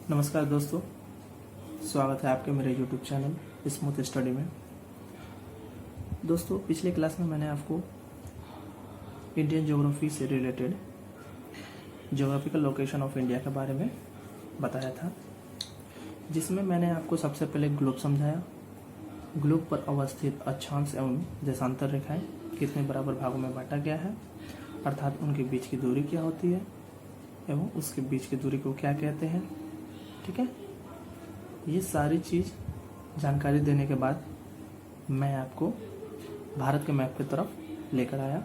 नमस्कार दोस्तों, स्वागत है आपके मेरे YouTube चैनल स्मूथ स्टडी में। दोस्तों, पिछले क्लास में मैंने आपको इंडियन ज्योग्राफी से related geographical location of India के बारे में बताया था, जिसमें मैंने आपको सबसे पहले ग्लोब समझाया। ग्लोब पर अवस्थित अक्षांश एवं देशांतर रेखाएं कितने बराबर भागों में बांटा गया है, अर्थात उनके बीच की दूरी क्या होती है एवं उसके बीच की दूरी को क्या कहते हैं। ठीक है, ये सारी चीज़ जानकारी देने के बाद मैं आपको भारत के मैप की तरफ लेकर आया,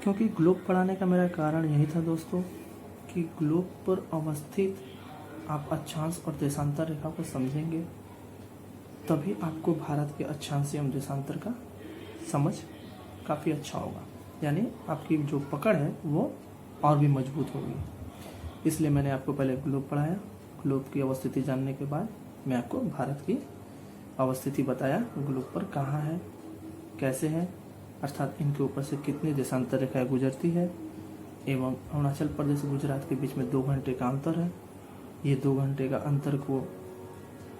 क्योंकि ग्लोब पढ़ाने का मेरा कारण यही था दोस्तों कि ग्लोब पर अवस्थित आप अक्षांश और देशांतर रेखा को समझेंगे तभी आपको भारत के अक्षांश एवं देशांतर का समझ काफ़ी अच्छा होगा, यानी आपकी जो पकड़ है वो और भी मजबूत होगी। इसलिए मैंने आपको पहले ग्लोब पढ़ाया। ग्लोब की अवस्थिति जानने के बाद मैं आपको भारत की अवस्थिति बताया, ग्लोब पर कहाँ है, कैसे है, अर्थात इनके ऊपर से कितनी देशांतर रेखाएं गुजरती है एवं अरुणाचल प्रदेश और गुजरात के बीच में 2 घंटे का अंतर है। ये 2 घंटे का अंतर को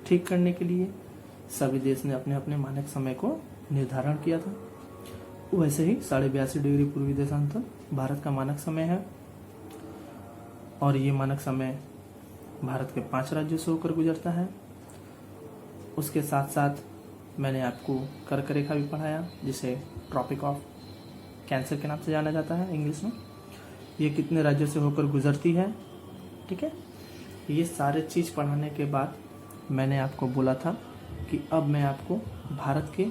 ठीक करने के लिए सभी देश ने अपने अपने मानक समय को निर्धारण किया था। वैसे ही 82.5 डिग्री पूर्वी देशांतर भारत का मानक समय है और ये मानक समय भारत के 5 राज्यों से होकर गुजरता है। उसके साथ साथ मैंने आपको कर्क रेखा भी पढ़ाया, जिसे ट्रॉपिक ऑफ कैंसर के नाम से जाना जाता है इंग्लिश में। ये कितने राज्यों से होकर गुजरती है। ठीक है, ये सारे चीज़ पढ़ाने के बाद मैंने आपको बोला था कि अब मैं आपको भारत के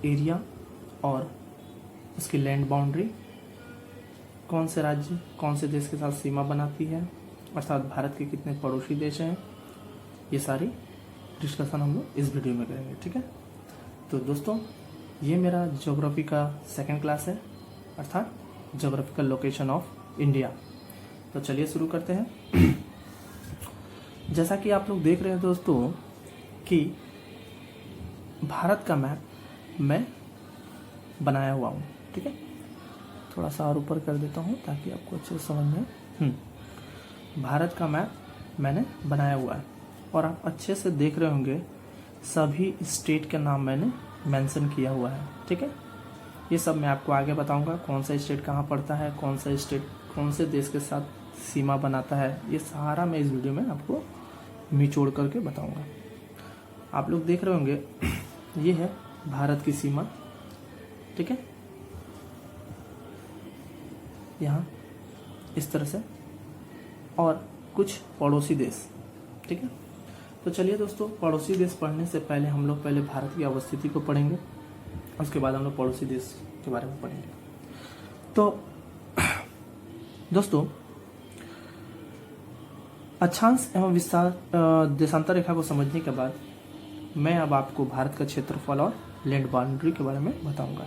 एरिया और उसकी लैंड बाउंड्री, कौन से राज्य कौन से देश के साथ सीमा बनाती है, अर्थात भारत के कितने पड़ोसी देश हैं, ये सारी डिस्कशन हम लोग इस वीडियो में करेंगे। ठीक है, तो दोस्तों ये मेरा ज्योग्राफी का सेकंड क्लास है, अर्थात ज्योग्राफिकल लोकेशन ऑफ इंडिया। तो चलिए शुरू करते हैं। जैसा कि आप लोग देख रहे हैं दोस्तों कि भारत का मैप मैं बनाया हुआ हूँ। ठीक है, थोड़ा सा और ऊपर कर देता हूँ ताकि आपको अच्छे से समझ में। भारत का मैप मैंने बनाया हुआ है और आप अच्छे से देख रहे होंगे सभी स्टेट के नाम मैंने मेंशन किया हुआ है। ठीक है, ये सब मैं आपको आगे बताऊंगा, कौन सा स्टेट कहाँ पड़ता है, कौन सा स्टेट कौन से देश के साथ सीमा बनाता है, ये सारा मैं इस वीडियो में आपको निचोड़ करके बताऊंगा। आप लोग देख रहे होंगे ये है भारत की सीमा। ठीक है, यहाँ इस तरह से, और कुछ पड़ोसी देश। ठीक है, तो चलिए दोस्तों, पड़ोसी देश पढ़ने से पहले हम लोग पहले भारत की अवस्थिति को पढ़ेंगे, उसके बाद हम लोग पड़ोसी देश के बारे में पढ़ेंगे। तो दोस्तों, अक्षांश एवं विस्तार देशांतर रेखा को समझने के बाद मैं अब आपको भारत का क्षेत्रफल और लैंड बाउंड्री के बारे में बताऊंगा।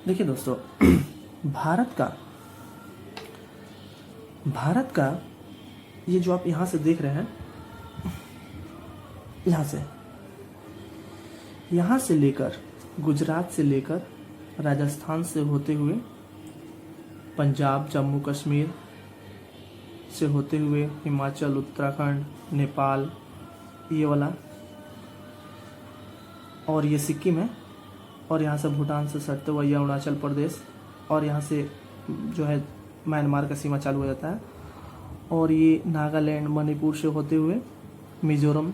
देखिए दोस्तों, भारत का ये जो आप यहाँ से देख रहे हैं, यहाँ से लेकर गुजरात से लेकर राजस्थान से होते हुए पंजाब, जम्मू कश्मीर से होते हुए हिमाचल, उत्तराखंड, नेपाल, ये वाला, और ये सिक्किम है, और यहाँ से भूटान से सटते हुए ये अरुणाचल प्रदेश, और यहाँ से जो है म्यांमार का सीमा चालू हो जाता है, और ये नागालैंड, मणिपुर से होते हुए मिजोरम,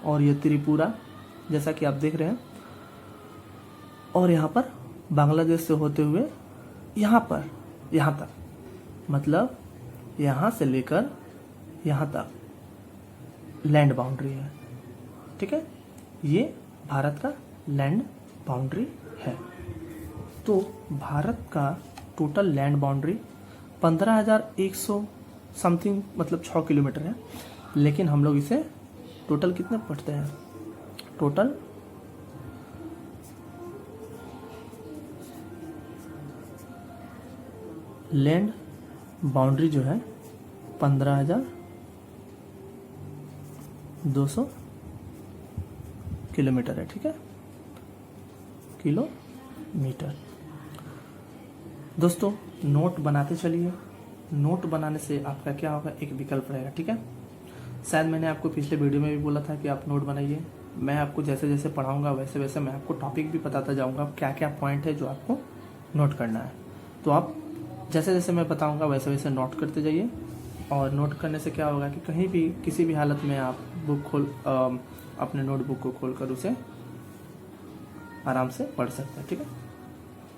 और ये त्रिपुरा जैसा कि आप देख रहे हैं, और यहाँ पर बांग्लादेश से होते हुए यहाँ तक, मतलब यहाँ से लेकर यहाँ तक लैंड बाउंड्री है। ठीक है, ये भारत का लैंड बाउंड्री है। तो भारत का टोटल लैंड बाउंड्री 15,100 समथिंग, मतलब 6 किलोमीटर है, लेकिन हम लोग इसे टोटल कितने पढ़ते हैं, टोटल लैंड बाउंड्री जो है 15,200 किलोमीटर है। ठीक है, किलोमीटर। दोस्तों नोट बनाते चलिए, नोट बनाने से आपका क्या होगा, एक विकल्प रहेगा। ठीक है, शायद मैंने आपको पिछले वीडियो में भी बोला था कि आप नोट बनाइए। मैं आपको जैसे जैसे पढ़ाऊंगा वैसे वैसे मैं आपको टॉपिक भी बताता जाऊंगा, क्या क्या पॉइंट है जो आपको नोट करना है। तो आप जैसे जैसे मैं बताऊंगा वैसे वैसे नोट करते जाइए। और नोट करने से क्या होगा कि कहीं भी किसी भी हालत में आप अपने नोटबुक को खोलकर उसे आराम से पढ़ सकते हैं। ठीक है,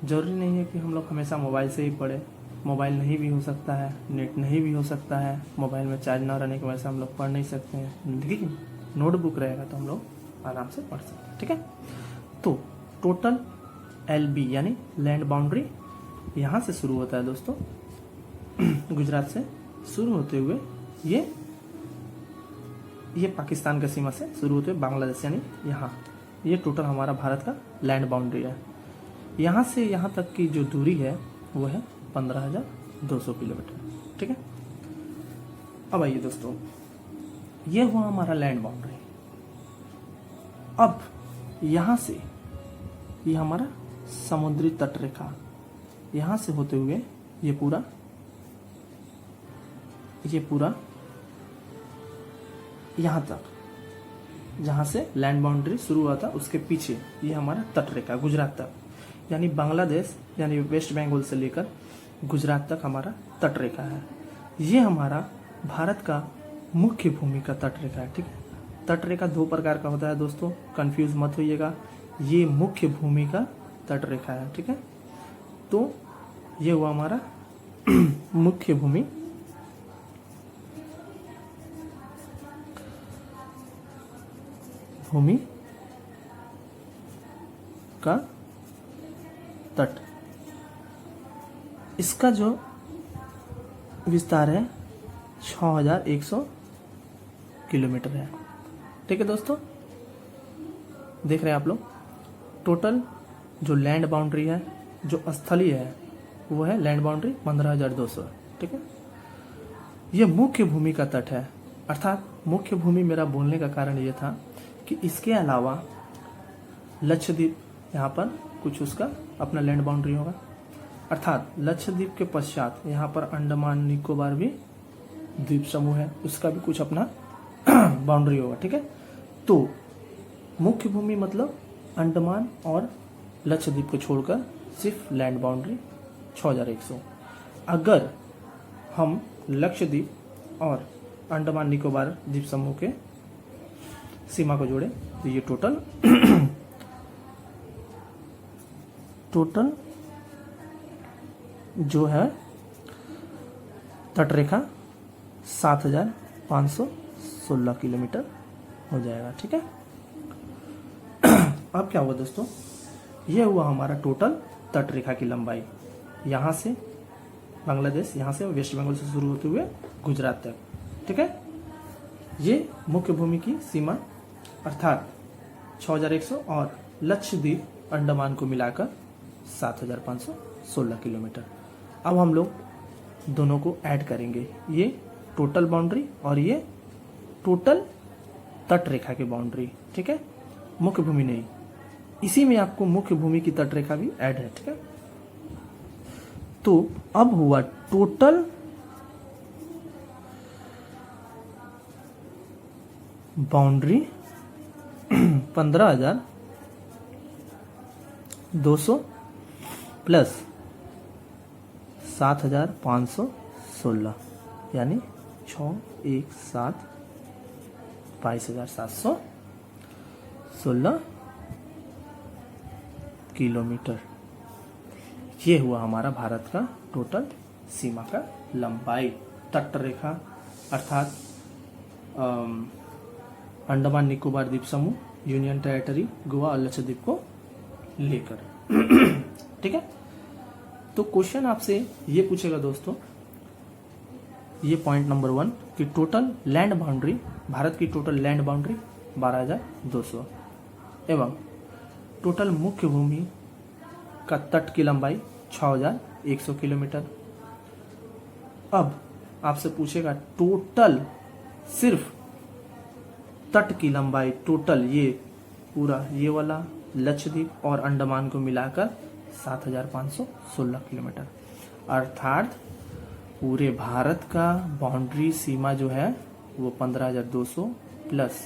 जरूरी नहीं है कि हम लोग हमेशा मोबाइल से ही पढ़ें। मोबाइल नहीं भी हो सकता है, नेट नहीं भी हो सकता है, मोबाइल में चार्ज ना रहने की वजह से हम लोग पढ़ नहीं सकते हैं, लेकिन नोटबुक रहेगा तो हम लोग आराम से पढ़ सकते हैं। ठीक है, तो टोटल LB यानी लैंड बाउंड्री यहाँ से शुरू होता है दोस्तों, गुजरात से शुरू होते हुए ये पाकिस्तान का सीमा से शुरू होते हुए बांग्लादेश यानी यहाँ, ये टोटल हमारा भारत का लैंड बाउंड्री है। यहाँ से यहाँ तक की जो दूरी है वो है 15,200 किलोमीटर। ठीक है, अब आइए दोस्तों, ये हुआ हमारा लैंड बाउंड्री। अब यहाँ से ये हमारा समुद्री तट रेखा, यहाँ से होते हुए ये पूरा यहाँ तक, जहाँ से लैंड बाउंड्री शुरू हुआ था उसके पीछे ये हमारा तट रेखा गुजरात तक, यानी बांग्लादेश यानी वेस्ट बंगाल से लेकर गुजरात तक हमारा तट रेखा है। ये हमारा भारत का मुख्य भूमि का तट रेखा है। ठीक है, तट रेखा दो प्रकार का होता है दोस्तों, कंफ्यूज मत होइएगा। ये मुख्य भूमि का तट रेखा है। ठीक है, तो ये हुआ हमारा मुख्य भूमि का तट। इसका जो विस्तार है 6,100 किलोमीटर है। ठीक है दोस्तों, देख रहे हैं आप लोग, टोटल जो लैंड बाउंड्री है, जो स्थलीय है, वो है लैंड बाउंड्री 15,200। ठीक है, ये मुख्य भूमि का तट है। अर्थात मुख्य भूमि मेरा बोलने का कारण ये था कि इसके अलावा लक्षद्वीप यहाँ पर कुछ उसका अपना लैंड बाउंड्री होगा। अर्थात लक्षद्वीप के पश्चात यहाँ पर अंडमान निकोबार भी द्वीप समूह है, उसका भी कुछ अपना बाउंड्री होगा। ठीक है, तो मुख्य भूमि मतलब अंडमान और लक्षद्वीप को छोड़कर सिर्फ लैंड बाउंड्री 6,100। अगर हम लक्षद्वीप और अंडमान निकोबार द्वीप समूह के सीमा को जोड़े तो ये टोटल जो है तट रेखा 7,516 किलोमीटर हो जाएगा। ठीक है, अब क्या हुआ दोस्तों, ये हुआ हमारा टोटल तट रेखा की लंबाई, यहाँ से बांग्लादेश, यहाँ से वेस्ट बंगाल से शुरू होते हुए गुजरात तक। ठीक है, ये मुख्य भूमि की सीमा अर्थात 6,100 और लक्षद्वीप अंडमान को मिलाकर 7,516 किलोमीटर। अब हम लोग दोनों को ऐड करेंगे, ये टोटल बाउंड्री और ये टोटल तट रेखा की बाउंड्री। ठीक है, मुख्य भूमि नहीं, इसी में आपको मुख्य भूमि की तट रेखा भी ऐड है। ठीक है, तो अब हुआ टोटल बाउंड्री 15,200 प्लस 7,516 यानी 617 22,716 किलोमीटर। ये हुआ हमारा भारत का टोटल सीमा का लंबाई, तट रेखा अर्थात अंडमान निकोबार द्वीप समूह, यूनियन टेरिटरी गोवा और लक्षद्वीप को लेकर। ठीक है, तो क्वेश्चन आपसे ये पूछेगा दोस्तों, ये पॉइंट नंबर 1 कि टोटल लैंड बाउंड्री, भारत की टोटल लैंड बाउंड्री 12,200 एवं टोटल मुख्य भूमि का तट की लंबाई 6,100 किलोमीटर। अब आपसे पूछेगा टोटल सिर्फ तट की लंबाई, टोटल ये पूरा ये वाला लक्षद्वीप और अंडमान को मिलाकर 7,516 किलोमीटर। अर्थात पूरे भारत का बाउंड्री सीमा जो है वो 15,200 प्लस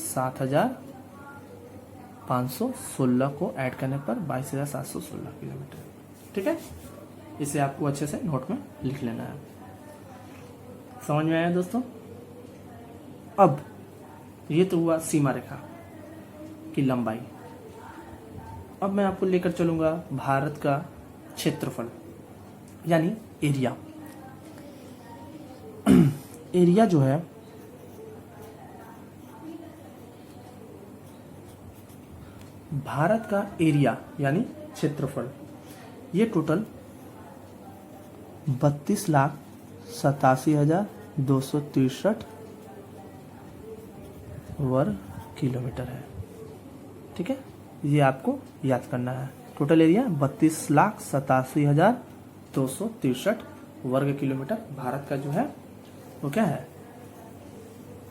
7,516 को ऐड करने पर 22,716 किलोमीटर। ठीक है, इसे आपको अच्छे से नोट में लिख लेना है। समझ में आया दोस्तों? अब ये तो हुआ सीमा रेखा की लंबाई। अब मैं आपको लेकर चलूंगा भारत का क्षेत्रफल यानी एरिया। एरिया जो है भारत का एरिया यानी क्षेत्रफल ये टोटल 32,87,263 वर्ग किलोमीटर है। ठीक है, ये आपको याद करना है। टोटल एरिया 32,87,263 वर्ग किलोमीटर भारत का जो है वो क्या है,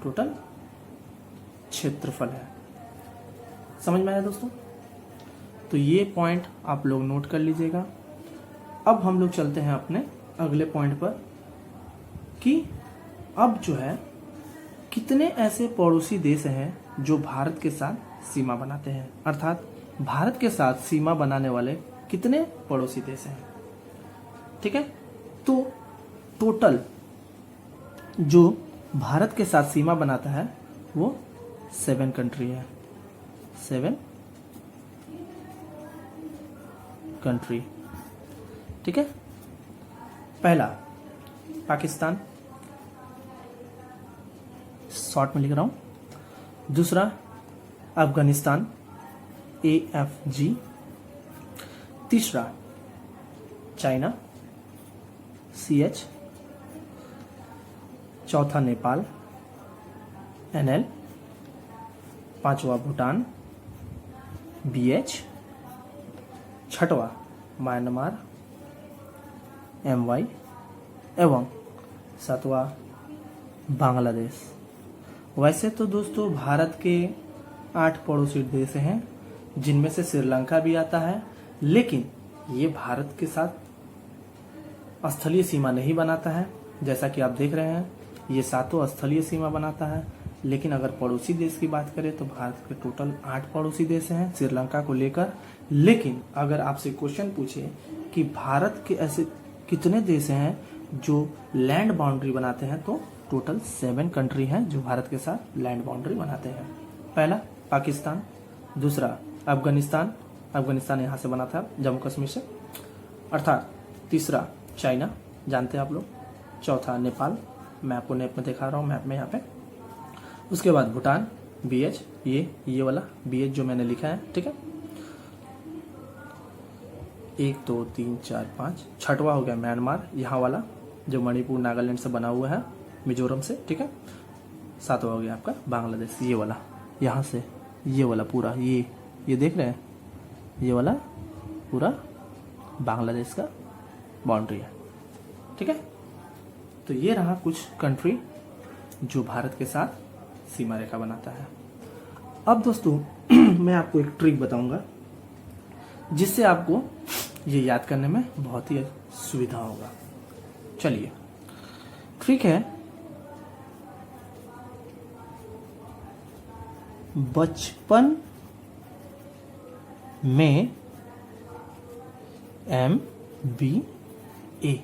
टोटल क्षेत्रफल है। समझ में आया दोस्तों? तो ये पॉइंट आप लोग नोट कर लीजिएगा। अब हम लोग चलते हैं अपने अगले पॉइंट पर कि अब जो है कितने ऐसे पड़ोसी देश हैं जो भारत के साथ सीमा बनाते हैं, अर्थात भारत के साथ सीमा बनाने वाले कितने पड़ोसी देश हैं। ठीक है, तो टोटल जो भारत के साथ सीमा बनाता है वो 7 कंट्री है। 7 कंट्री। ठीक है, पहला पाकिस्तान, शॉर्ट में लिख रहा हूं। दूसरा अफगानिस्तान, AFG। तीसरा चाइना, CH। चौथा नेपाल, NL। पांचवा भूटान, BH। छठवा म्यांमार, MY। एवं सातवां बांग्लादेश। वैसे तो दोस्तों भारत के 8 पड़ोसी देश हैं जिनमें से श्रीलंका भी आता है, लेकिन ये भारत के साथ स्थलीय सीमा नहीं बनाता है। जैसा कि आप देख रहे हैं ये 7 स्थलीय सीमा बनाता है, लेकिन अगर पड़ोसी देश की बात करें तो भारत के टोटल 8 पड़ोसी देश हैं श्रीलंका को लेकर। लेकिन अगर आपसे क्वेश्चन पूछे कि भारत के ऐसे कितने देश हैं जो लैंड बाउंड्री बनाते हैं, तो टोटल 7 कंट्री हैं जो भारत के साथ लैंड बाउंड्री बनाते हैं। पहला पाकिस्तान, दूसरा अफगानिस्तान, अफगानिस्तान यहाँ से बना था जम्मू कश्मीर से, अर्थात तीसरा चाइना, जानते हैं आप लोग। चौथा नेपाल, मैं आपको मैप में दिखा रहा हूँ, मैप में यहाँ पे। उसके बाद भूटान, BH, ये वाला BH जो मैंने लिखा है। ठीक है, 1 2 3 4 5। छठवा हो गया म्यांमार, यहाँ वाला जो मणिपुर नागालैंड से बना हुआ है, मिजोरम से। ठीक है, 7वां हो गया आपका बांग्लादेश, ये वाला यहाँ से, ये वाला पूरा ये देख रहे हैं, ये वाला पूरा बांग्लादेश का बाउंड्री है। ठीक है, तो ये रहा कुछ कंट्री जो भारत के साथ सीमा रेखा बनाता है। अब दोस्तों मैं आपको एक ट्रिक बताऊंगा जिससे आपको ये याद करने में बहुत ही सुविधा होगा। चलिए, ट्रिक है बचपन में MBA।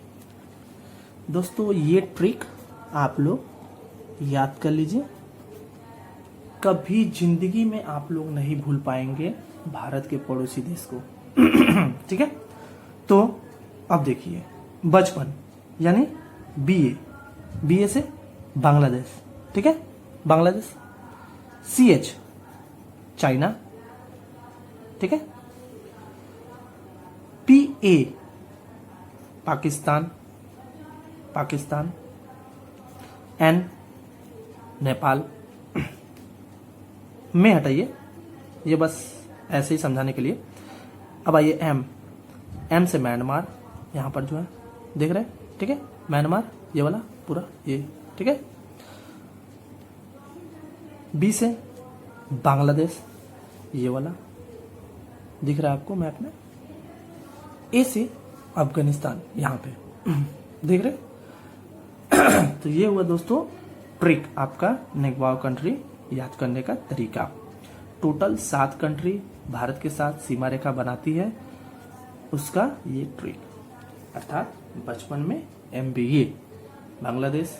दोस्तों ये ट्रिक आप लोग याद कर लीजिए, कभी जिंदगी में आप लोग नहीं भूल पाएंगे भारत के पड़ोसी देश को। ठीक है, तो अब देखिए, बचपन यानी BA से बांग्लादेश। ठीक है, बांग्लादेश। CH China. ठीक है, PA पाकिस्तान, N नेपाल। में हटाइए, ये बस ऐसे ही समझाने के लिए। अब आइए M से म्यांमार, यहाँ पर जो है देख रहे हैं। ठीक है, म्यांमार ये वाला पूरा ये। ठीक है, B से बांग्लादेश, ये वाला दिख रहा है आपको मैप में। A से अफगानिस्तान, यहाँ पे। देख रहे तो ये हुआ दोस्तों ट्रिक, आपका नेगवाव कंट्री याद करने का तरीका। टोटल 7 कंट्री भारत के साथ सीमा रेखा बनाती है, उसका ये ट्रिक, अर्थात बचपन में MBA बांग्लादेश,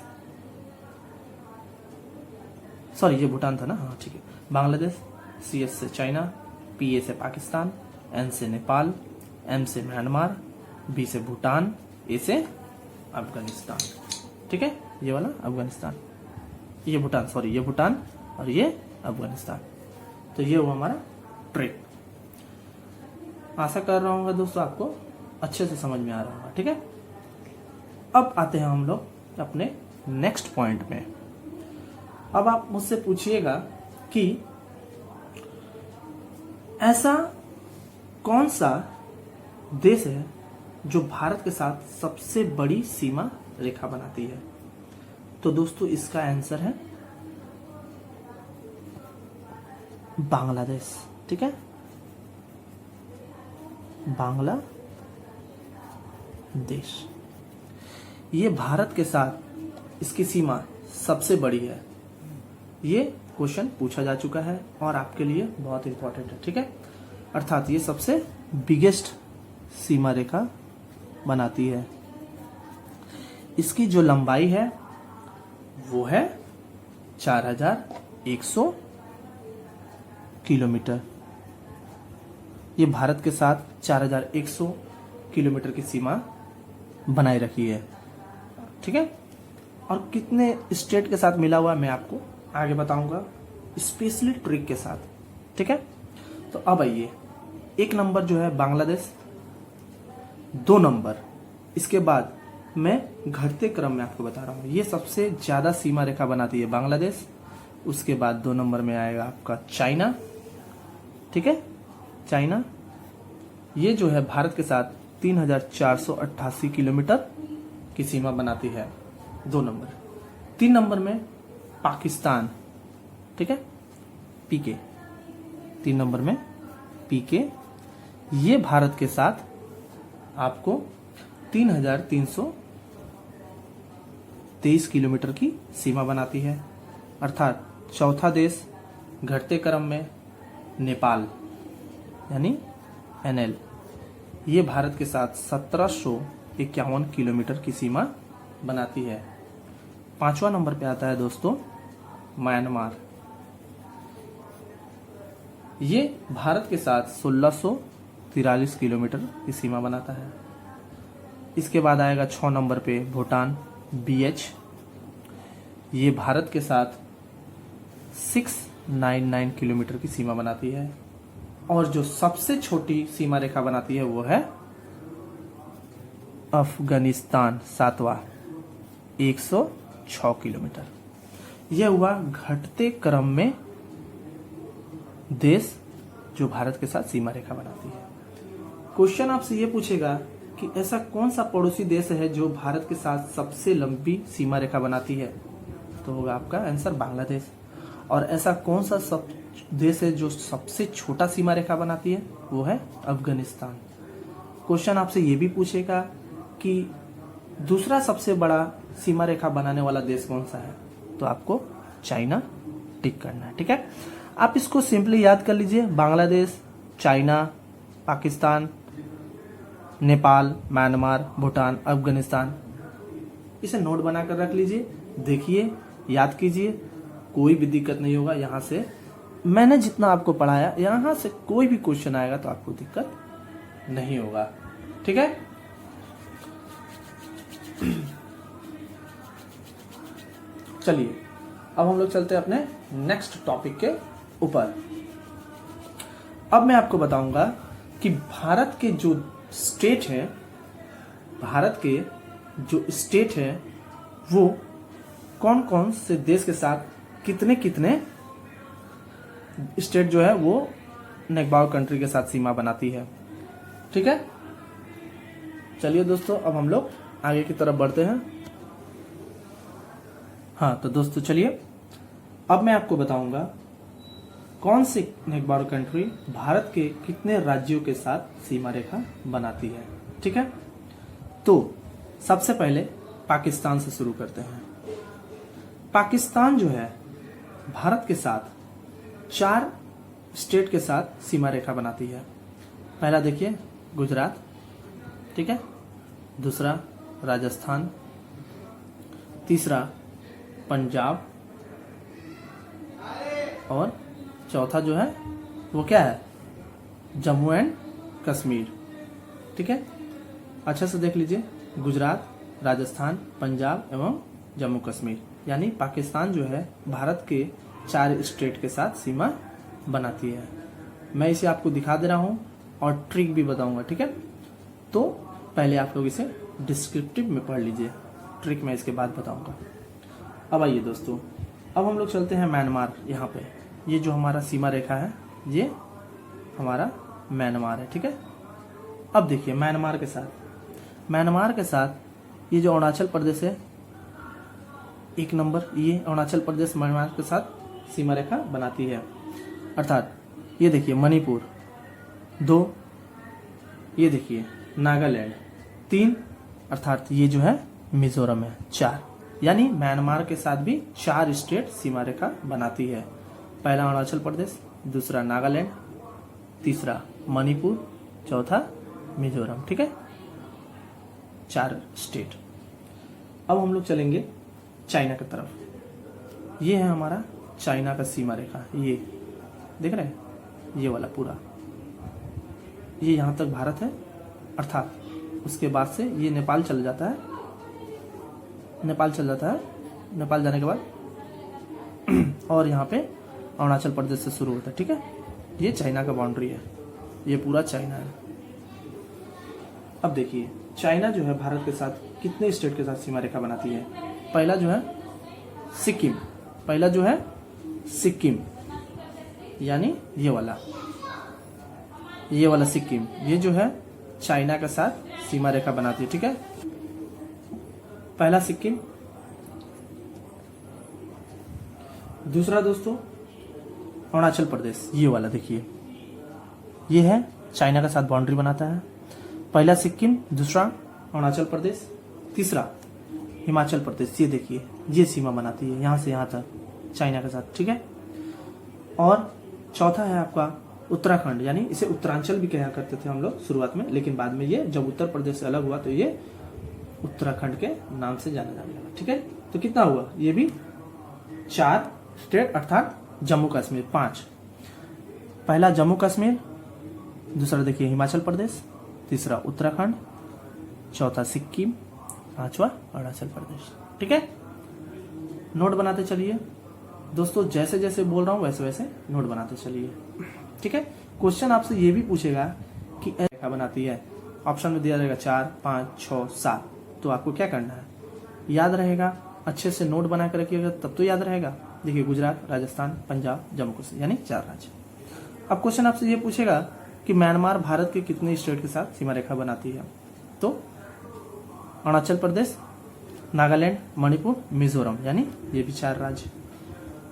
सॉरी ये भूटान था ना, हाँ ठीक है, बांग्लादेश, CS से चाइना, PA से पाकिस्तान, N से नेपाल, M से म्यांमार, B से भूटान, A से अफगानिस्तान। ठीक है, ये वाला अफगानिस्तान, ये भूटान, सॉरी ये भूटान और ये अफगानिस्तान। तो ये हुआ हमारा ट्रिक। आशा कर रहा हूँ दोस्तों आपको अच्छे से समझ में आ रहा होगा। ठीक है, अब आते हैं हम लोग अपने नेक्स्ट पॉइंट में। अब आप मुझसे पूछिएगा कि ऐसा कौन सा देश है जो भारत के साथ सबसे बड़ी सीमा रेखा बनाती है। तो दोस्तों इसका आंसर है बांग्लादेश। ठीक है, बांग्लादेश, ये भारत के साथ इसकी सीमा सबसे बड़ी है। ये क्वेश्चन पूछा जा चुका है और आपके लिए बहुत इंपॉर्टेंट है। ठीक है, अर्थात ये सबसे बिगेस्ट सीमा रेखा बनाती है। इसकी जो लंबाई है वो है 4100 किलोमीटर। ये भारत के साथ 4100 किलोमीटर की सीमा बनाए रखी है। ठीक है, और कितने स्टेट के साथ मिला हुआ मैं आपको आगे बताऊंगा, स्पेशली ट्रिक के साथ। ठीक है, तो अब आइए, 1 नंबर जो है बांग्लादेश, 2 नंबर, इसके बाद मैं घटते क्रम में आपको बता रहा हूं, ये सबसे ज्यादा सीमा रेखा बनाती है बांग्लादेश। उसके बाद 2 नंबर में आएगा आपका चाइना। ठीक है, चाइना, ये जो है भारत के साथ 3488 किलोमीटर की सीमा बनाती है, 2 नंबर। 3 नंबर में पाकिस्तान। ठीक है, PK, 3 नंबर में PK, ये भारत के साथ आपको 3323 किलोमीटर की सीमा बनाती है। अर्थात चौथा देश घटते क्रम में नेपाल यानी NL, ये भारत के साथ 1751 किलोमीटर की सीमा बनाती है। 5वां नंबर पे आता है दोस्तों म्यांमार, ये भारत के साथ 1643 किलोमीटर की सीमा बनाता है। इसके बाद आएगा 6 नंबर पे भूटान, BH, ये भारत के साथ 699 किलोमीटर की सीमा बनाती है। और जो सबसे छोटी सीमा रेखा बनाती है वो है अफगानिस्तान, 7वां, 106 किलोमीटर। यह हुआ घटते क्रम में देश जो भारत के साथ सीमा रेखा बनाती है। क्वेश्चन आपसे यह पूछेगा कि ऐसा कौन सा पड़ोसी देश है जो भारत के साथ सबसे लंबी सीमा रेखा बनाती है, तो होगा आपका आंसर बांग्लादेश। और ऐसा कौन सा सब देश है जो सबसे छोटा सीमा रेखा बनाती है, वो है अफगानिस्तान। क्वेश्चन आपसे ये भी पूछेगा कि दूसरा सबसे बड़ा सीमा रेखा बनाने वाला देश कौन सा है, तो आपको चाइना टिक करना है। ठीक है, आप इसको सिंपली याद कर लीजिए, बांग्लादेश, चाइना, पाकिस्तान, नेपाल, म्यांमार, भूटान, अफगानिस्तान, इसे नोट बनाकर रख लीजिए, देखिए, याद कीजिए, कोई भी दिक्कत नहीं होगा। यहाँ से मैंने जितना आपको पढ़ाया, यहाँ से कोई भी क्वेश्चन आएगा तो आपको दिक्कत नहीं होगा। ठीक है, चलिए अब हम लोग चलते हैं अपने नेक्स्ट टॉपिक के ऊपर। अब मैं आपको बताऊंगा कि भारत के जो स्टेट है, भारत के जो स्टेट है वो कौन कौन से देश के साथ कितने कितने स्टेट जो है वो नेगबाव कंट्री के साथ सीमा बनाती है। ठीक है, चलिए दोस्तों अब हम लोग आगे की तरफ बढ़ते हैं। हाँ तो दोस्तों चलिए अब मैं आपको बताऊंगा कौन सी नेगबाव कंट्री भारत के कितने राज्यों के साथ सीमा रेखा बनाती है। ठीक है, तो सबसे पहले पाकिस्तान से शुरू करते हैं। पाकिस्तान जो है भारत के साथ 4 स्टेट के साथ सीमा रेखा बनाती है। पहला देखिए गुजरात, ठीक है, दूसरा राजस्थान, तीसरा पंजाब और चौथा जो है वो क्या है, जम्मू एंड कश्मीर। ठीक है, अच्छा से देख लीजिए, गुजरात, राजस्थान, पंजाब एवं जम्मू कश्मीर, यानी पाकिस्तान जो है भारत के 4 स्टेट के साथ सीमा बनाती है। मैं इसे आपको दिखा दे रहा हूं और ट्रिक भी बताऊंगा। ठीक है, तो पहले आप लोग इसे डिस्क्रिप्टिव में पढ़ लीजिए, ट्रिक मैं इसके बाद बताऊंगा। अब आइए दोस्तों, अब हम लोग चलते हैं म्यांमार। यहाँ पे ये जो हमारा सीमा रेखा है ये हमारा म्यांमार है। ठीक है, अब देखिए म्यांमार के साथ ये जो अरुणाचल प्रदेश है, 1 नंबर, ये अरुणाचल प्रदेश म्यांमार के साथ सीमा रेखा बनाती है। अर्थात ये देखिए मणिपुर 2, ये देखिए नागालैंड 3, अर्थात ये जो है मिजोरम है 4, यानी म्यांमार के साथ भी 4 स्टेट सीमा रेखा बनाती है। पहला अरुणाचल प्रदेश, दूसरा नागालैंड, तीसरा मणिपुर, चौथा मिजोरम। ठीक है, 4 स्टेट। अब हम लोग चलेंगे चाइना की तरफ। ये है हमारा चाइना का सीमा रेखा, ये देख रहे हैं, ये वाला पूरा, ये यहां तक भारत है, अर्थात उसके बाद से ये नेपाल चल जाता है, नेपाल जाने के बाद और यहाँ पे अरुणाचल प्रदेश से शुरू होता है। ठीक है, ये चाइना का बाउंड्री है, ये पूरा चाइना है। अब देखिए चाइना जो है भारत के साथ कितने स्टेट के साथ सीमा रेखा बनाती है। पहला जो है सिक्किम, यानी ये वाला सिक्किम, ये जो है चाइना के साथ सीमा रेखा बनाती है। ठीक है, पहला सिक्किम। दूसरा दोस्तों अरुणाचल प्रदेश, ये वाला देखिए, ये है चाइना के साथ बाउंड्री बनाता है। पहला सिक्किम, दूसरा अरुणाचल प्रदेश, तीसरा हिमाचल प्रदेश, ये देखिए ये सीमा बनाती है यहां से यहां तक चाइना के साथ। ठीक है, और चौथा है आपका उत्तराखंड, यानी इसे उत्तरांचल भी कहा करते थे हम लोग शुरुआत में, लेकिन बाद में ये जब उत्तर प्रदेश से अलग हुआ तो ये उत्तराखंड के नाम से जाना जाने लगा। ठीक है, तो कितना हुआ, ये भी 4 स्टेट, अर्थात जम्मू कश्मीर 5। पहला जम्मू कश्मीर, दूसरा देखिए हिमाचल प्रदेश, तीसरा उत्तराखंड, चौथा सिक्किम, 5वां अरुणाचल प्रदेश। ठीक है, नोट बनाते चलिए दोस्तों, जैसे जैसे बोल रहा हूं वैसे वैसे नोट बनाते चलिए। ठीक है, क्वेश्चन आपसे ये भी पूछेगा कि रेखा बनाती है, ऑप्शन में दिया रहेगा 4, 5, 6, 7, तो आपको क्या करना है, याद रहेगा, अच्छे से नोट बना कर रखिएगा तब तो याद रहेगा। देखिए गुजरात, राजस्थान, पंजाब, जम्मू कश्मीर, यानी 4 राज्य। अब क्वेश्चन आपसे ये पूछेगा कि म्यांमार भारत के कितने स्टेट के साथ सीमा रेखा बनाती है, तो अरुणाचल प्रदेश, नागालैंड, मणिपुर, मिजोरम, यानी ये भी 4 राज्य।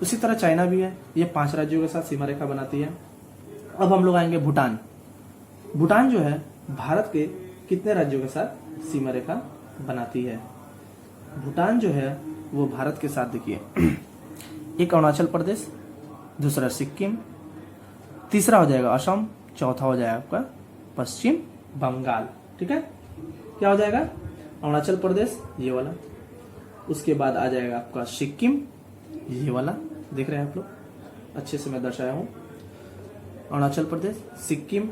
उसी तरह चाइना भी है, ये 5 राज्यों के साथ सीमा रेखा बनाती है। अब हम लोग आएंगे भूटान। भूटान जो है भारत के कितने राज्यों के साथ सीमा रेखा बनाती है। भूटान जो है वो भारत के साथ देखिए, एक अरुणाचल प्रदेश, दूसरा सिक्किम, तीसरा हो जाएगा असम, चौथा हो जाएगा आपका पश्चिम बंगाल। ठीक है, क्या हो जाएगा, अरुणाचल प्रदेश ये वाला, उसके बाद आ जाएगा आपका सिक्किम, ये वाला देख रहे हैं आप लोग, अच्छे से मैं दर्शाया हूं, अरुणाचल प्रदेश, सिक्किम,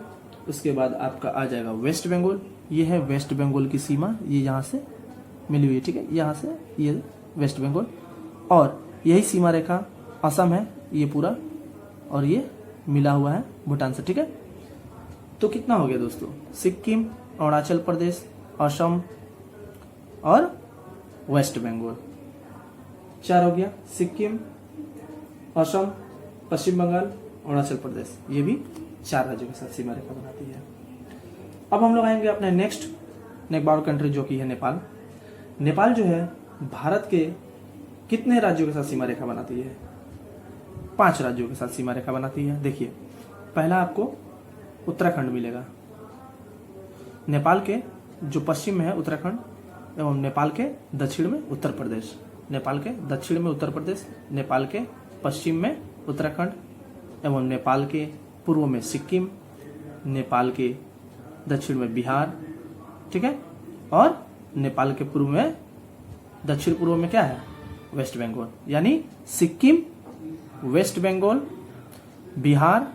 उसके बाद आपका आ जाएगा वेस्ट बंगाल, ये है वेस्ट बंगाल की सीमा, ये यहाँ से मिली हुई है। ठीक है, यहाँ से ये वेस्ट बंगाल, और यही सीमा रेखा असम है ये पूरा, और ये मिला हुआ है भूटान से। ठीक है, तो कितना हो गया दोस्तों, सिक्किम, अरुणाचल प्रदेश, असम और वेस्ट बंगाल, 4 हो गया, सिक्किम, असम, पश्चिम बंगाल, अरुणाचल प्रदेश, ये भी 4 राज्यों के साथ सीमा रेखा बनाती है। अब हम लोग आएंगे अपने नेक्स्ट नेबार कंट्री जो कि है नेपाल। नेपाल जो है भारत के कितने राज्यों के साथ सीमा रेखा बनाती है, 5 राज्यों के साथ सीमा रेखा बनाती है। देखिए पहला आपको उत्तराखंड मिलेगा, नेपाल के जो पश्चिम में है उत्तराखंड, एवं नेपाल के दक्षिण में उत्तर प्रदेश, नेपाल के दक्षिण में उत्तर प्रदेश, नेपाल के पश्चिम में उत्तराखंड एवं नेपाल के पूर्व में सिक्किम, नेपाल के दक्षिण में बिहार, ठीक है, और नेपाल के पूर्व में दक्षिण पूर्व में क्या है, वेस्ट बंगाल। यानी सिक्किम, वेस्ट बंगाल, बिहार,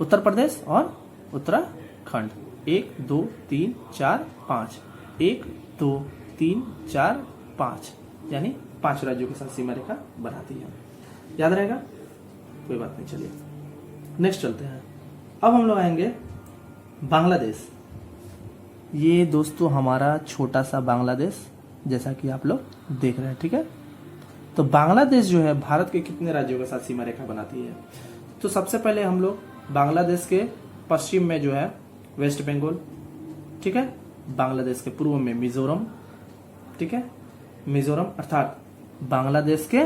उत्तर प्रदेश और उत्तराखंड। 1 2 3 4 5, 1 2 3 4 5, यानी 5 राज्यों के साथ सीमा रेखा बनाती है। याद रहेगा, कोई बात नहीं। चलिए नेक्स्ट चलते हैं। अब हम लोग आएंगे बांग्लादेश। ये दोस्तों हमारा छोटा सा बांग्लादेश, जैसा कि आप लोग देख रहे हैं, ठीक है। तो बांग्लादेश जो है भारत के कितने राज्यों के साथ सीमा रेखा बनाती है? तो सबसे पहले हम लोग बांग्लादेश के पश्चिम में जो है वेस्ट बंगाल, ठीक है, बांग्लादेश के पूर्व में मिजोरम, ठीक है, मिजोरम अर्थात बांग्लादेश के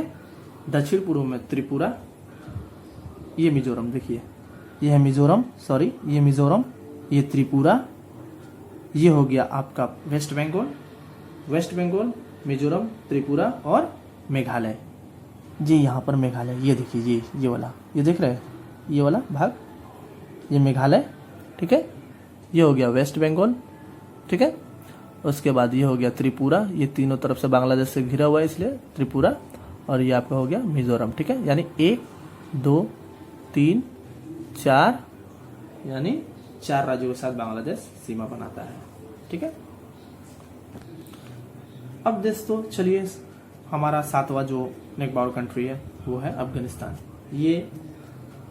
दक्षिण पूर्व में त्रिपुरा, ये मिजोरम, देखिए ये है मिजोरम, सॉरी ये मिजोरम, ये त्रिपुरा, ये हो गया आपका वेस्ट बंगाल, वेस्ट बंगाल, मिजोरम, त्रिपुरा और मेघालय। जी यहाँ पर मेघालय, ये देखिए ये वाला, ये देख रहे हैं, ये वाला भाग, ये मेघालय, ठीक है, ये हो गया वेस्ट बंगाल, ठीक है। उसके बाद ये हो गया त्रिपुरा, ये तीनों तरफ से बांग्लादेश से घिरा हुआ है इसलिए त्रिपुरा, और ये आपका हो गया मिजोरम, ठीक है। यानी 1 2 3 4, यानी 4 राज्यों के साथ बांग्लादेश सीमा बनाता है, ठीक है। अब दोस्तों चलिए हमारा 7वां जो नेकबॉर्डर कंट्री है वो है अफगानिस्तान। ये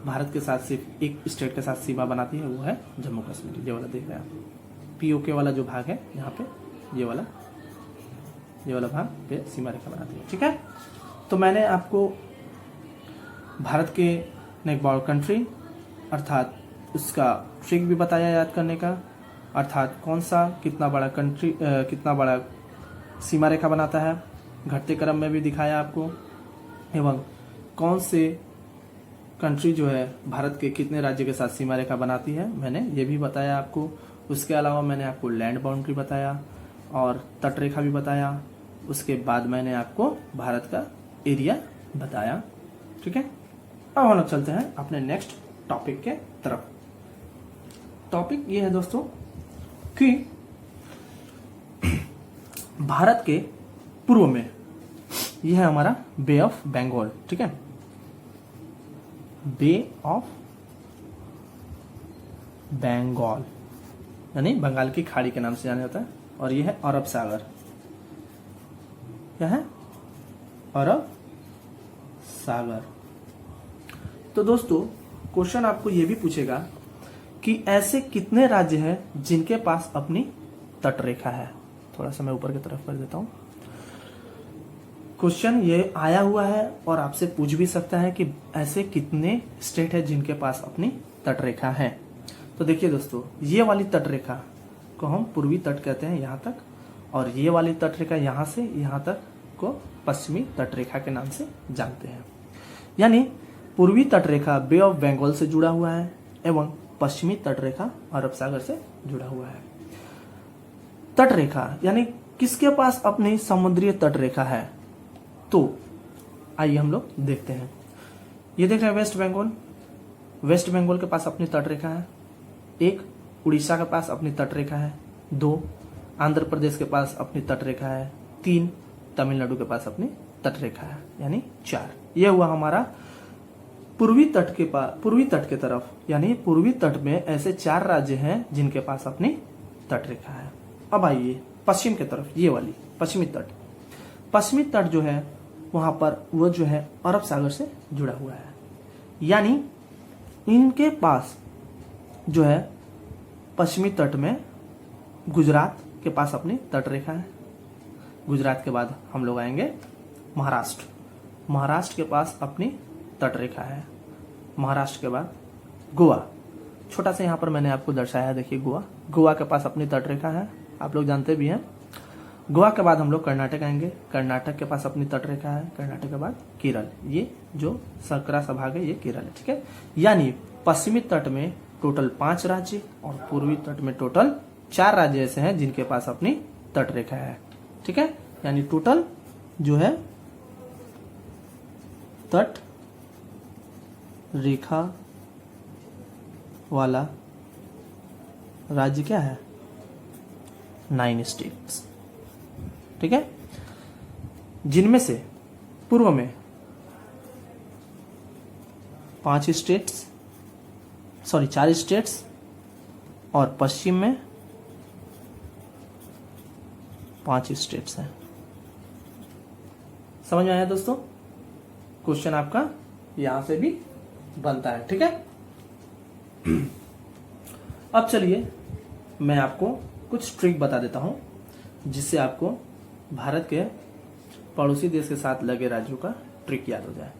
भारत के साथ सिर्फ एक स्टेट के साथ सीमा बनाती है, वो है जम्मू कश्मीर। ये वाला देख रहे हैं आप, पीओके वाला जो भाग है यहाँ पे, ये वाला भाग पे सीमा रेखा बनाती है, ठीक है। तो मैंने आपको भारत के नेकबॉर्डर कंट्री अर्थात उसका ट्रिक भी बताया याद करने का, अर्थात कौन सा कितना बड़ा कंट्री कितना बड़ा सीमा रेखा बनाता है, घटते क्रम में भी दिखाया आपको, एवं कौन से कंट्री जो है भारत के कितने राज्य के साथ सीमा रेखा बनाती है, मैंने ये भी बताया आपको। उसके अलावा मैंने आपको लैंड बाउंड्री बताया और तट रेखा भी बताया। उसके बाद मैंने आपको भारत का एरिया बताया, ठीक है। अब हम लोग चलते हैं अपने नेक्स्ट टॉपिक के तरफ। टॉपिक ये है दोस्तों कि भारत के पूर्व में यह है हमारा बे ऑफ बंगाल, ठीक है, बे ऑफ बंगाल, यानी बंगाल की खाड़ी के नाम से जाना जाता है। और यह है अरब सागर, क्या है, अरब सागर। तो दोस्तों क्वेश्चन आपको यह भी पूछेगा कि ऐसे कितने राज्य हैं जिनके पास अपनी तट रेखा है। थोड़ा सा मैं ऊपर की तरफ कर देता हूं। क्वेश्चन ये आया हुआ है और आपसे पूछ भी सकता है कि ऐसे कितने स्टेट है जिनके पास अपनी तट रेखा है। तो देखिए दोस्तों, ये वाली तट रेखा को हम पूर्वी तट कहते हैं यहाँ तक, और ये वाली तट रेखा यहाँ से यहाँ तक को पश्चिमी तट रेखा के नाम से जानते हैं। यानी पूर्वी तट रेखा बे ऑफ बंगाल से जुड़ा हुआ है एवं पश्चिमी तट रेखा अरब सागर से जुड़ा हुआ है। तट रेखा यानी किसके पास अपनी समुद्रीय तट रेखा है, तो आइए हम लोग देखते हैं। ये देख रहे हैं वेस्ट बंगाल, वेस्ट बंगाल के पास अपनी तट रेखा है। 1 उड़ीसा के पास अपनी तट रेखा है। 2 आंध्र प्रदेश के पास अपनी तट रेखा है। 3 तमिलनाडु के पास अपनी तट रेखा है, यानी 4। यह हुआ हमारा पूर्वी तट के पास, पूर्वी तट के तरफ, यानी पूर्वी तट में ऐसे 4 राज्य हैं जिनके पास अपनी तट रेखा है। अब आइए पश्चिम के तरफ, ये वाली पश्चिमी तट। पश्चिमी तट जो है वहां पर वो जो है अरब सागर से जुड़ा हुआ है, यानी इनके पास जो है पश्चिमी तट में गुजरात के पास अपनी तट रेखा है। गुजरात के बाद हम लोग आएंगे महाराष्ट्र, महाराष्ट्र के पास अपनी तट रेखा है। महाराष्ट्र के बाद गोवा, छोटा सा यहाँ पर मैंने आपको दर्शाया, देखिए गोवा, गोवा के पास अपनी तट रेखा है, आप लोग जानते भी हैं। गोवा के बाद हम लोग कर्नाटक आएंगे, कर्नाटक के पास अपनी तट रेखा है। कर्नाटक के बाद केरल, ये जो सकरा सा भाग है ये केरल है, ठीक है। यानी पश्चिमी तट में टोटल 5 राज्य और पूर्वी तट में टोटल 4 राज्य ऐसे हैं जिनके पास अपनी तट रेखा है। ठीक है, यानी टोटल जो है तट रेखा वाला राज्य क्या है? 9 स्टेट्स। ठीक है, जिनमें से पूर्व में 4 स्टेट्स और पश्चिम में 5 स्टेट्स हैं। समझ में आया दोस्तों? क्वेश्चन आपका यहां से भी बनता है। ठीक है, अब चलिए मैं आपको कुछ ट्रिक बता देता हूं जिससे आपको भारत के पड़ोसी देश के साथ लगे राज्यों का ट्रिक याद हो जाए।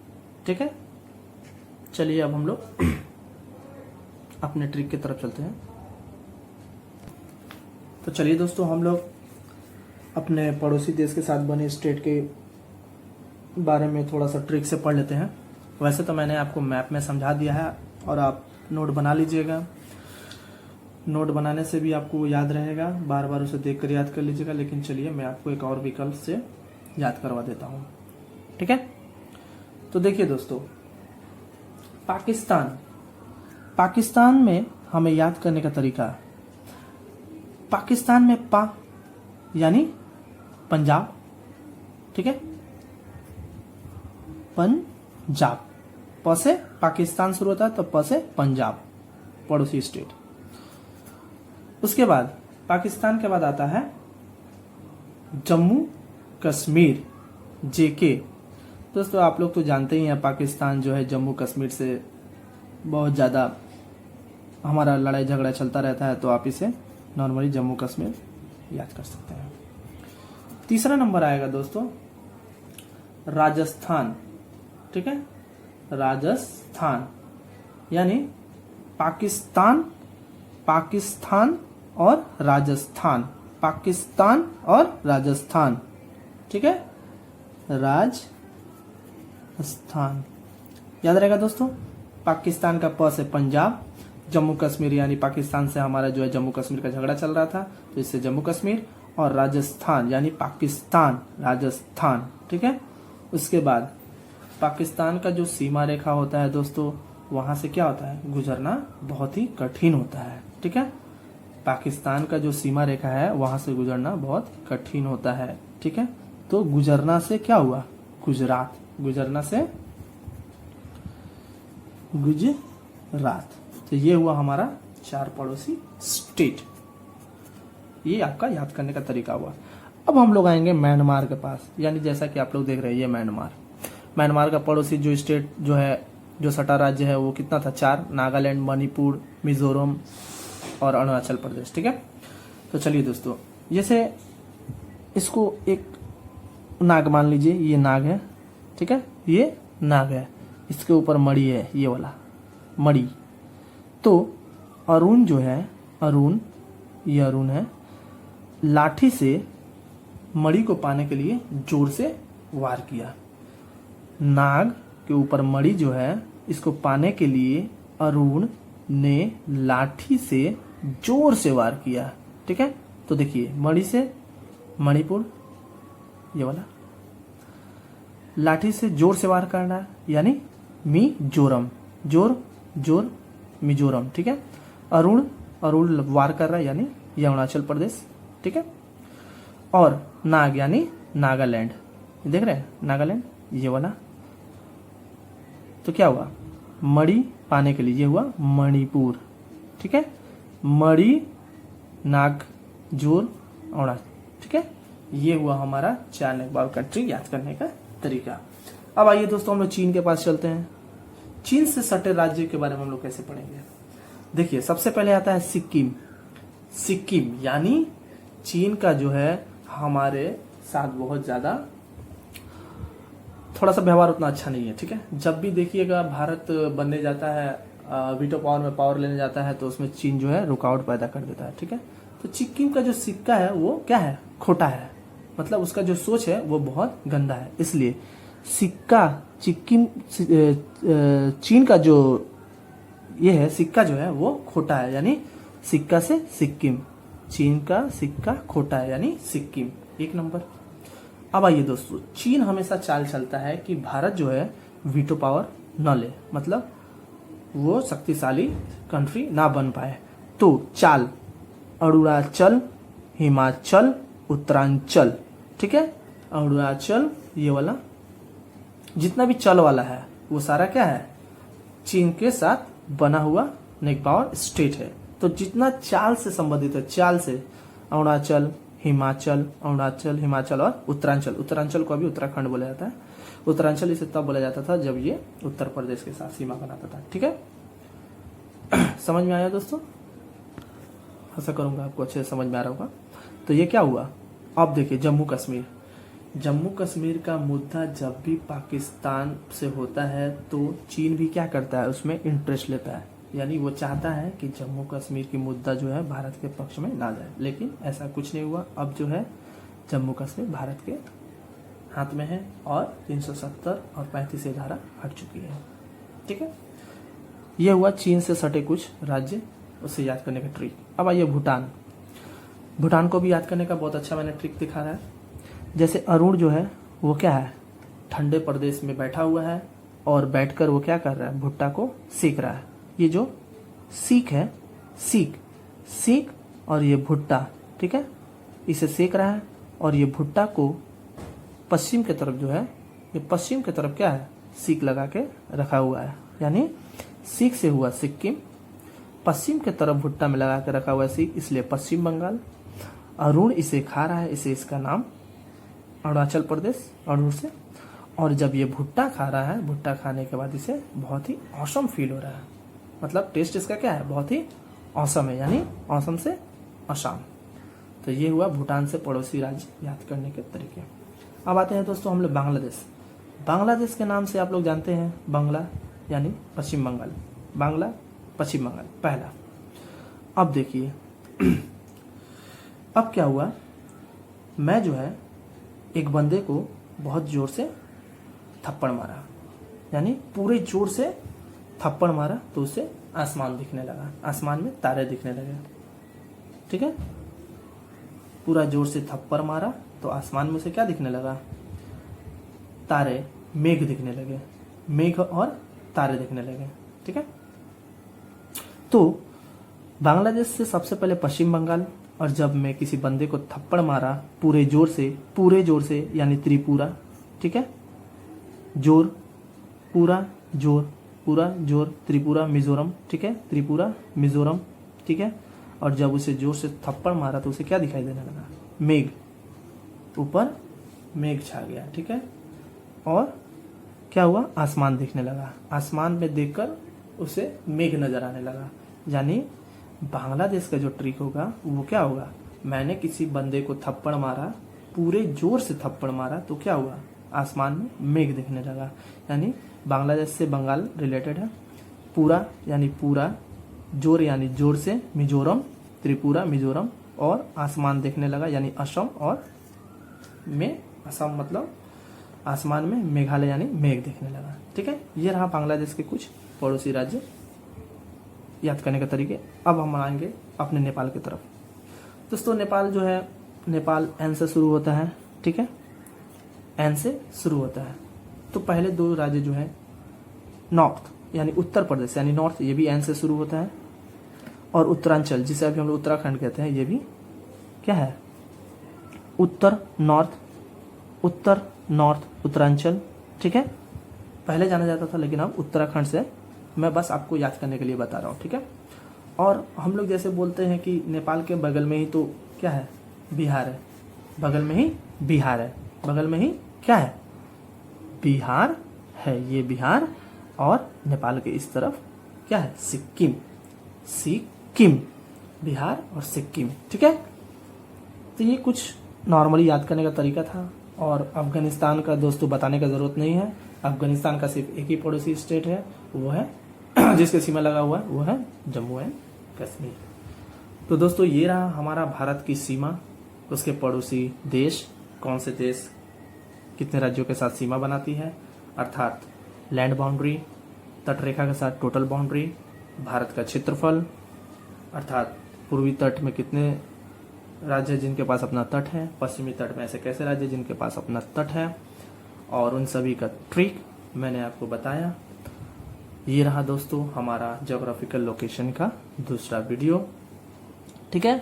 ठीक है, चलिए अब हम लोग अपने ट्रिक की तरफ चलते हैं। तो चलिए दोस्तों, हम लोग अपने पड़ोसी देश के साथ बने स्टेट के बारे में थोड़ा सा ट्रिक से पढ़ लेते हैं। वैसे तो मैंने आपको मैप में समझा दिया है और आप नोट बना लीजिएगा। नोट बनाने से भी आपको याद रहेगा, बार बार उसे देखकर याद कर लीजिएगा। लेकिन चलिए मैं आपको एक और विकल्प से याद करवा देता हूं। ठीक है, तो देखिए दोस्तों, पाकिस्तान में हमें याद करने का तरीका, पाकिस्तान में पा यानी पंजाब। ठीक है, पंजाब, प से पाकिस्तान शुरू होता है तो प से पंजाब, पड़ोसी स्टेट। उसके बाद पाकिस्तान के बाद आता है जम्मू कश्मीर, जेके। दोस्तों आप लोग तो जानते ही हैं, पाकिस्तान जो है जम्मू कश्मीर से बहुत ज़्यादा हमारा लड़ाई झगड़ा चलता रहता है, तो आप इसे नॉर्मली जम्मू कश्मीर याद कर सकते हैं। तीसरा नंबर आएगा दोस्तों राजस्थान। ठीक है, राजस्थान यानी पाकिस्तान और राजस्थान, पाकिस्तान और राजस्थान। ठीक है, राजस्थान याद रहेगा दोस्तों। पाकिस्तान का प से पंजाब, जम्मू कश्मीर यानी पाकिस्तान से हमारा जो है जम्मू कश्मीर का झगड़ा चल रहा था तो इससे जम्मू कश्मीर, और राजस्थान यानी पाकिस्तान, राजस्थान। ठीक है, उसके बाद पाकिस्तान का जो सीमा रेखा होता है दोस्तों, वहां से क्या होता है, गुजरना बहुत ही कठिन होता है। ठीक है, पाकिस्तान का जो सीमा रेखा है वहां से गुजरना बहुत कठिन होता है। ठीक है, तो गुजरना से क्या हुआ, गुजरात, गुजरना से गुजरात। तो ये हुआ हमारा 4 पड़ोसी स्टेट। ये आपका याद करने का तरीका हुआ। अब हम लोग आएंगे म्यांमार के पास, यानी जैसा कि आप लोग देख रहे हैं ये म्यांमार का पड़ोसी जो स्टेट जो है, जो सटा राज्य है वो कितना था, 4, नागालैंड, मणिपुर, मिजोरम और अरुणाचल प्रदेश। ठीक है, तो चलिए दोस्तों, जैसे इसको एक नाग मान लीजिए, ये नाग है। ठीक है, ये नाग है, इसके ऊपर मणि है, ये वाला मणि। तो अरुण जो है, अरुण, ये अरुण है, लाठी से मणि को पाने के लिए जोर से वार किया। नाग के ऊपर मणि जो है, इसको पाने के लिए अरुण ने लाठी से जोर से वार किया। ठीक है, तो देखिए मणि से मणिपुर, ये वाला, लाठी से जोर से वार करना यानी मिजोरम, जोर मिजोरम। ठीक है, अरुण वार कर रहा है यानी ये अरुणाचल प्रदेश। ठीक है, और नाग यानी नागालैंड, देख रहे हैं नागालैंड, ये वाला। तो क्या हुआ, मणि पाने के लिए ये हुआ मणिपुर। ठीक है, मणि, नाग, जोर, अरुणाचल। ठीक है, ये हुआ हमारा 4 नेगबार कंट्री याद करने का तरीका। अब आइए दोस्तों हम लोग चीन के पास चलते हैं। चीन से सटे राज्य के बारे में हम लोग कैसे पढ़ेंगे। देखिए सबसे पहले आता है सिक्किम। सिक्किम यानी चीन का जो है हमारे साथ बहुत ज्यादा थोड़ा सा व्यवहार उतना अच्छा नहीं है। ठीक है, जब भी देखिएगा भारत बनने जाता है, वीटो पावर में पावर लेने जाता है, तो उसमें चीन जो है रुकावट पैदा कर देता है। ठीक है, तो सिक्किम का जो सिक्का है वो क्या है, खोटा है, मतलब उसका जो सोच है वो बहुत गंदा है। इसलिए सिक्का चीन का जो ये है सिक्का जो है वो खोटा है, यानी सिक्का से सिक्किम। चीन का सिक्का खोटा है, यानी सिक्किम। 1 नंबर। अब आइए दोस्तों, चीन हमेशा चाल चलता है कि भारत जो है वीटो पावर न ले, मतलब वो शक्तिशाली कंट्री ना बन पाए। तो चाल अरुणाचल, हिमाचल, उत्तरांचल, ठीक है। अरुणाचल ये वाला जितना भी चल वाला है वो सारा क्या है, चीन के साथ बना हुआ नेक पावर स्टेट है। तो जितना चाल से संबंधित है, चाल से अरुणाचल, हिमाचल, अरुणाचल, हिमाचल और उत्तरांचल। उत्तरांचल को अभी उत्तराखंड बोला जाता है। उत्तरांचल इसे तब बोला जाता था जब ये उत्तर प्रदेश के साथ सीमा बनाता था, ठीक है। समझ में आया दोस्तों? ऐसा करूंगा आपको अच्छे से समझ में आ रहा होगा। तो ये क्या हुआ, अब देखिए जम्मू कश्मीर। जम्मू कश्मीर का मुद्दा जब भी पाकिस्तान से होता है तो चीन भी क्या करता है, उसमें इंटरेस्ट लेता है, यानी वो चाहता है कि जम्मू कश्मीर की मुद्दा जो है भारत के पक्ष में ना जाए। लेकिन ऐसा कुछ नहीं हुआ। अब जो है जम्मू कश्मीर भारत के हाथ में है और 370 और 35 धारा हट चुकी है, ठीक है। ये हुआ चीन से सटे कुछ राज्य, उसे याद करने का ट्रिक। अब आइए भूटान। भूटान को भी याद करने का बहुत अच्छा मैंने ट्रिक दिखा रहा है। जैसे अरुण जो है वो क्या है, ठंडे प्रदेश में बैठा हुआ है और बैठकर वो क्या कर रहा है, भुट्टा को सेक रहा है। ये जो सीख है, सीख और ये भुट्टा, ठीक है, इसे सेक रहा है। और ये भुट्टा को पश्चिम की तरफ जो है, ये पश्चिम की तरफ क्या है, सीख लगा के रखा हुआ है, यानी सीख से हुआ सिक्किम, पश्चिम की तरफ भुट्टा में लगा के रखा हुआ है सीख, इसलिए पश्चिम बंगाल। अरुण इसे खा रहा है, इसे इसका नाम अरुणाचल प्रदेश, अरुण से। और जब ये भुट्टा खा रहा है, भुट्टा खाने के बाद इसे बहुत ही औसम फील हो रहा है, मतलब टेस्ट इसका क्या है, बहुत ही औसम है, यानी औसम से असम। तो ये हुआ भूटान से पड़ोसी राज्य याद करने के तरीके। अब आते हैं दोस्तों हम लोग बांग्लादेश। बांग्लादेश के नाम से आप लोग जानते हैं बांग्ला यानी पश्चिम बंगाल, बांग्ला पश्चिम बंगाल पहला। अब देखिए अब क्या हुआ, मैं जो है एक बंदे को बहुत जोर से थप्पड़ मारा, यानी पूरे जोर से थप्पड़ मारा, तो उसे आसमान दिखने लगा, आसमान में तारे दिखने लगे, ठीक है। पूरा जोर से थप्पड़ मारा तो आसमान में उसे क्या दिखने लगा, तारे, मेघ दिखने लगे, मेघ और तारे दिखने लगे, ठीक है। तो बांग्लादेश से सबसे पहले पश्चिम बंगाल, और जब मैं किसी बंदे को थप्पड़ मारा पूरे जोर से यानी त्रिपुरा, ठीक है, जोर, पूरा जोर त्रिपुरा मिजोरम, ठीक है, त्रिपुरा मिजोरम, ठीक है। और जब उसे जोर से थप्पड़ मारा तो उसे क्या दिखाई देने लगा, मेघ, ऊपर मेघ छा गया, ठीक है। और क्या हुआ, आसमान दिखने लगा, आसमान में देखकर उसे मेघ नजर आने लगा। यानी बांग्लादेश का जो ट्रिक होगा वो क्या होगा, मैंने किसी बंदे को थप्पड़ मारा, पूरे जोर से थप्पड़ मारा, तो क्या हुआ, आसमान में मेघ दिखने लगा। यानी बांग्लादेश से बंगाल रिलेटेड है। पूरा यानी पूरा, जोर यानी जोर से, मिजोरम, त्रिपुरा मिजोरम, और आसमान देखने लगा यानी असम, और में असम मतलब आसमान में मेघालय यानी मेघ दिखने लगा, ठीक है। ये रहा बांग्लादेश के कुछ पड़ोसी राज्य याद करने के तरीके। अब हम आएंगे अपने नेपाल की तरफ। दोस्तों नेपाल जो है, नेपाल एन से शुरू होता है, ठीक है, एन से शुरू होता है। तो पहले 2 राज्य जो है नॉर्थ यानी उत्तर प्रदेश यानी नॉर्थ, ये भी एन से शुरू होता है। और उत्तरांचल जिसे अभी हम लोग उत्तराखंड कहते हैं, ये भी क्या है, उत्तर नॉर्थ उत्तरांचल, ठीक है। पहले जाना जाता था लेकिन अब उत्तराखंड से, मैं बस आपको याद करने के लिए बता रहा हूँ, ठीक है। और हम लोग जैसे बोलते हैं कि नेपाल के बगल में ही तो क्या है, बिहार है, बगल में ही बिहार है, बगल में ही क्या है, बिहार है, ये बिहार। और नेपाल के इस तरफ क्या है, सिक्किम, बिहार और सिक्किम, ठीक है। तो ये कुछ नॉर्मली याद करने का तरीका था। और अफगानिस्तान का दोस्तों बताने का जरूरत नहीं है, अफगानिस्तान का सिर्फ एक ही पड़ोसी स्टेट है, वो है जिसके सीमा लगा हुआ है, वो है जम्मू एंड कश्मीर। तो दोस्तों ये रहा हमारा भारत की सीमा, उसके पड़ोसी देश, कौन से देश कितने राज्यों के साथ सीमा बनाती है, अर्थात लैंड बाउंड्री, तटरेखा के साथ टोटल बाउंड्री, भारत का क्षेत्रफल, अर्थात पूर्वी तट में कितने राज्य जिनके पास अपना तट है, पश्चिमी तट में ऐसे कैसे राज्य जिनके पास अपना तट है, और उन सभी का ट्रिक मैंने आपको बताया। ये रहा दोस्तों हमारा ज्योग्राफिकल लोकेशन का दूसरा वीडियो, ठीक है।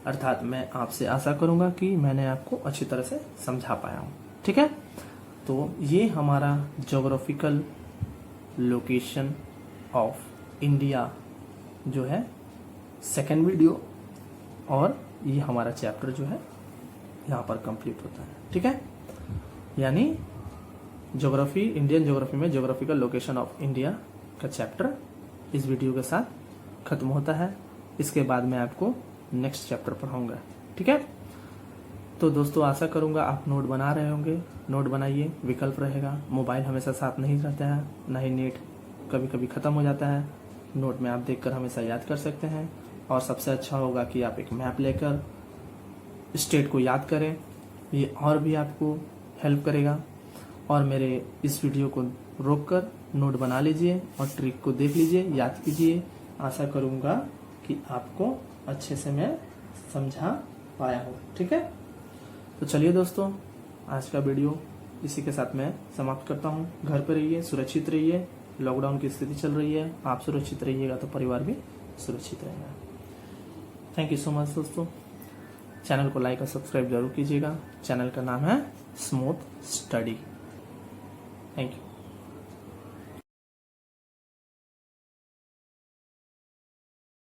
अर्थात मैं आपसे आशा करूंगा कि मैंने आपको अच्छी तरह से समझा पाया हूँ, ठीक है। तो ये हमारा ज्योग्राफिकल लोकेशन ऑफ इंडिया जो है सेकेंड वीडियो, और ये हमारा चैप्टर जो है यहाँ पर कंप्लीट होता है, ठीक है। यानी ज्योग्राफी, इंडियन ज्योग्राफी में ज्योग्राफिकल लोकेशन ऑफ इंडिया का चैप्टर इस वीडियो के साथ खत्म होता है। इसके बाद मैं आपको नेक्स्ट चैप्टर पढ़ाऊंगा, ठीक है। तो दोस्तों आशा करूंगा आप नोट बना रहे होंगे। नोट बनाइए, विकल्प रहेगा। मोबाइल हमेशा साथ नहीं रहता है, ना ही नेट कभी कभी ख़त्म हो जाता है। नोट में आप देखकर हमेशा याद कर सकते हैं, और सबसे अच्छा होगा कि आप एक मैप लेकर स्टेट को याद करें, ये और भी आपको हेल्प करेगा। और मेरे इस वीडियो को रोककर नोट बना लीजिए और ट्रिक को देख लीजिए, याद कीजिए। आशा करूंगा कि आपको अच्छे से मैं समझा पाया हूँ, ठीक है। तो चलिए दोस्तों, आज का वीडियो इसी के साथ मैं समाप्त करता हूँ। घर पर रहिए, सुरक्षित रहिए। लॉकडाउन की स्थिति चल रही है, आप सुरक्षित रहिएगा तो परिवार भी सुरक्षित रहेगा। थैंक यू सो मच दोस्तों। चैनल को लाइक और सब्सक्राइब जरूर कीजिएगा। चैनल का नाम है स्मूथ स्टडी। Thank you.